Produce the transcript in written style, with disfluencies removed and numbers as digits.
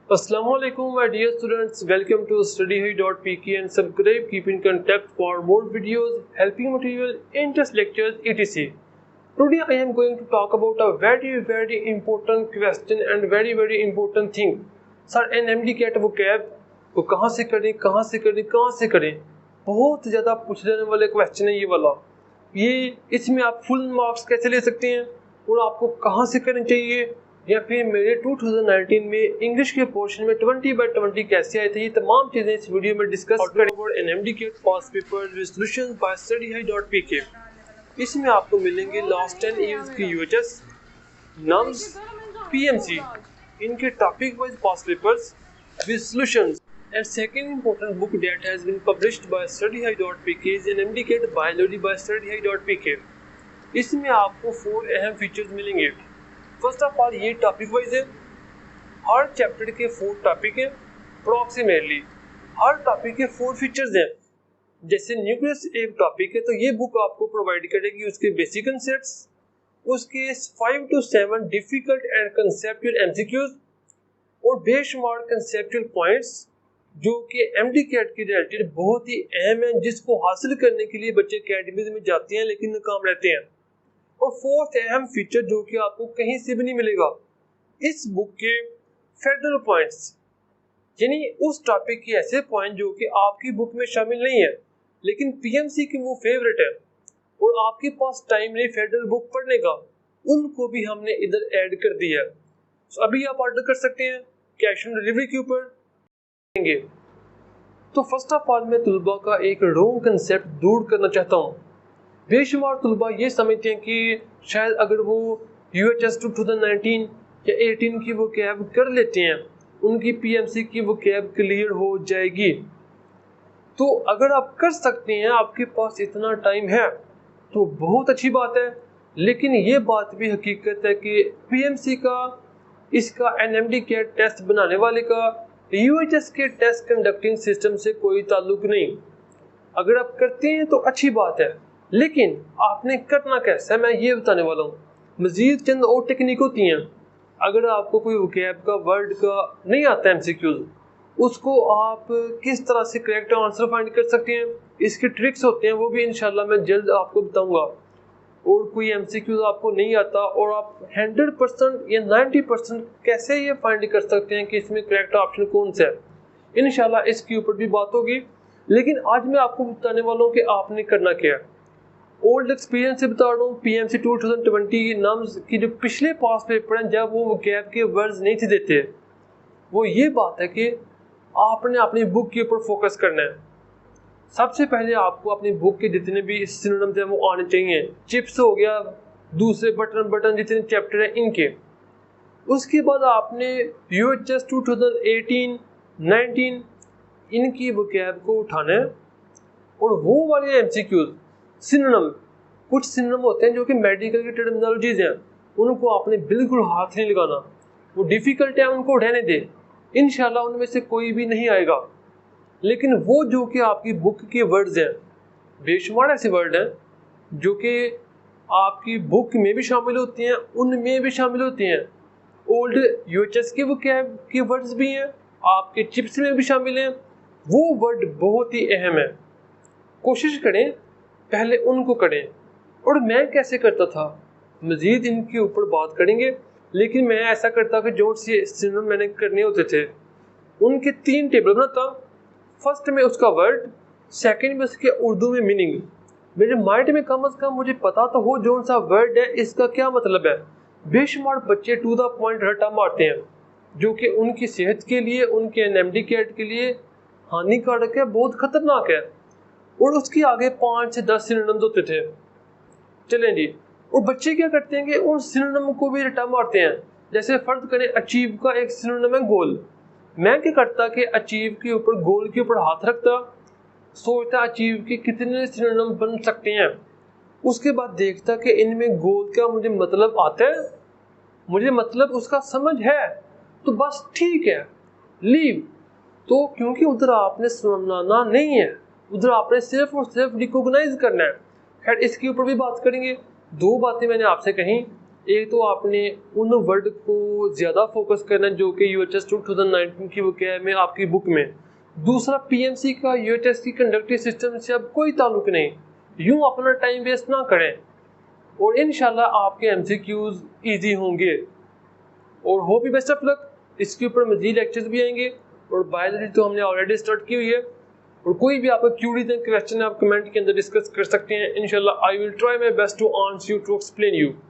Assalamualaikum my dear students, welcome to STUDYHIGH.Pk and subscribe, keep in contact for more videos, helping material, interest lectures, etc. Today I am going to talk about a very important question and very important thing. Sir, NMDCAT vocab को कहाँ से करें, बहुत ज़्यादा पूछे जाने वाले question है ये वाला। ये इसमें आप फुल मार्क्स कैसे ले सकते हैं और आपको कहाँ से करनी चाहिए, या फिर मेरे 2019 में इंग्लिश के पोर्शन में 20/20 कैसे आए थे, ये तमाम चीज़ें इस वीडियो में डिस्कस करेंगे। NMDCAT past paper with solutions by STUDYHIGH.Pk। इसमें आपको मिलेंगे लास्ट 10 ईयर्स की UHS NUMS PMC इनके topic wise past papers with solutions. And second important book that has been published by STUDYHIGH.Pk is NMDCAT Biology by STUDYHIGH.Pk। इसमें आपको 4 अहम features मिलेंगे। First of all ये टॉपिक वाइज है, हर chapter के 4 topic हैं approximately, हर topic के 4 features हैं। जैसे न्यूक्लियस एक टॉपिक है तो ये बुक आपको प्रोवाइड करेगी उसके बेसिक कंसेप्ट्स, उसके 5 to 7 difficult and conceptual MCQs और बेशुमार कंसेप्चुअल पॉइंट्स जो कि MDCAT के रिलेटेड बहुत ही अहम है, जिसको हासिल करने के लिए बच्चे अकेडमीज में जाते हैं लेकिन नाकाम रहते हैं। और फोर्थ अहम फीचर जो कि आपको कहीं से भी नहीं मिलेगा, इस बुक के फेडरल पॉइंट्स, यानी उस टॉपिक के ऐसे पॉइंट जो कि आपकी बुक में शामिल नहीं है लेकिन PMC की वो फेवरेट है और आपके पास टाइम नहीं फेडरल बुक पढ़ने का, उनको भी हमने इधर ऐड कर दिया है। तो अभी आप ऑर्डर कर सकते हैं कैश ऑन डिलीवरी के ऊपर। तो फर्स्ट ऑफ ऑल मैं तुलबा का एक रॉन्ग कंसेप्ट दूर करना चाहता हूँ। बेशुमार तुलबा ये समझते हैं कि शायद अगर वो UHS 2019 या 18 की वो कैब कर लेते हैं उनकी PMC की वो कैब क्लियर हो जाएगी। तो अगर आप कर सकते हैं, आपके पास इतना टाइम है तो बहुत अच्छी बात है, लेकिन ये बात भी हकीकत है कि PMC का, इसका NMDCAT टेस्ट बनाने वाले का UHS के टेस्ट कंडक्टिंग सिस्टम से कोई ताल्लुक नहीं। अगर आप करते हैं तो अच्छी बात है, लेकिन आपने करना कैसे है मैं ये बताने वाला हूँ। मजीद चंद और टेक्निक होती हैं। अगर आपको कोई वोकैब का वर्ड का नहीं आता MCQs, उसको आप किस तरह से करेक्ट आंसर फाइंड कर सकते हैं, इसके ट्रिक्स होते हैं, वो भी इंशाल्लाह मैं जल्द आपको बताऊंगा। और कोई MCQs आपको नहीं आता और आप 100% या 90% कैसे ये फाइंड कर सकते हैं कि इसमें करेक्ट ऑप्शन कौन सा है, इंशाल्लाह इसके ऊपर भी बात होगी। लेकिन आज मैं आपको बताने वाला हूँ कि आपने करना क्या है। ओल्ड एक्सपीरियंस से बता रहा हूँ, PMC 2020 नम्स की जो पिछले पास पेपर हैं जब वो वोकैब के वर्ड्स नहीं थे देते, वो ये बात है कि आपने अपनी बुक के ऊपर फोकस करना है। सबसे पहले आपको अपनी बुक के जितने भी सिनोनिम्स हैं वो आने चाहिए। चिप्स हो गया, दूसरे बटन जितने चैप्टर हैं इनके। उसके बाद आपने UHS 2018, 19 इनकी वोकैब को उठाना है और वो वाले MCQs सिनोनिम, कुछ सिनोनिम होते हैं जो कि मेडिकल की टर्मिनोलॉजीज हैं, उनको आपने बिल्कुल हाथ नहीं लगाना। वो डिफिकल्ट है, उनको रहने दे, इंशाल्लाह उनमें से कोई भी नहीं आएगा। लेकिन वो जो कि आपकी बुक के वर्ड्स हैं, बेशुमार ऐसे वर्ड हैं जो कि आपकी बुक में भी शामिल होते हैं, उनमें भी शामिल होते हैं। ओल्ड UHS के वोकैब के वर्ड्स भी हैं, आपके चिप्स में भी शामिल हैं। वो वर्ड बहुत ही अहम है, कोशिश करें पहले उनको करें। और मैं कैसे करता था मज़ीद इनके ऊपर बात करेंगे, लेकिन मैं ऐसा करता कि जो सिनोनिम मैंने करने होते थे उनके 3 टेबल बनाता। फर्स्ट में उसका वर्ड, सेकंड में उसके उर्दू में मीनिंग। मेरे माइंड में कम से कम मुझे पता तो हो जो सा वर्ड है इसका क्या मतलब है। बेशुमार बच्चे टू द पॉइंट रट्टा मारते हैं जो कि उनकी सेहत के लिए, उनके NMDCAT के लिए हानिकारक है, बहुत ख़तरनाक है। और उसके आगे 5 से 10 सिनोनिम्स होते थे। चलें जी, और बच्चे क्या करते हैं कि उन सिनोनिम को भी रटा मारते हैं। जैसे फर्ज करें अचीव का एक सिनोनिम है गोल, मैं क्या करता कि अचीव के ऊपर, गोल के ऊपर हाथ रखता, सोचता अचीव के कितने सिनोनिम बन सकते हैं। उसके बाद देखता कि इनमें गोल का मुझे मतलब आता है, मुझे मतलब उसका समझ है, तो बस ठीक है, लीव। तो क्योंकि उधर आपने सुनाना नहीं है, उधर आपने सिर्फ और सिर्फ रिकॉग्नाइज करना है। खैर इसके ऊपर भी बात करेंगे। 2 बातें मैंने आपसे कही, एक तो आपने उन वर्ड को ज़्यादा फोकस करना है जो कि UHS 2019 की वोकैब में आपकी बुक में। दूसरा, PMC का UHS की कंडक्टिव सिस्टम से अब कोई ताल्लुक नहीं, यूँ अपना टाइम वेस्ट ना करें और इंशाल्लाह आपके MCQs ईजी होंगे। और hope you best of luck. इसके ऊपर मज़ीद लेक्चर्स भी आएंगे और बायोलॉजी तो हमने ऑलरेडी स्टार्ट की हुई है। और कोई भी आपका क्यूरीज या क्वेश्चन आप कमेंट के अंदर डिस्कस कर सकते हैं। इंशाल्लाह I will try my best to answer you, to explain you.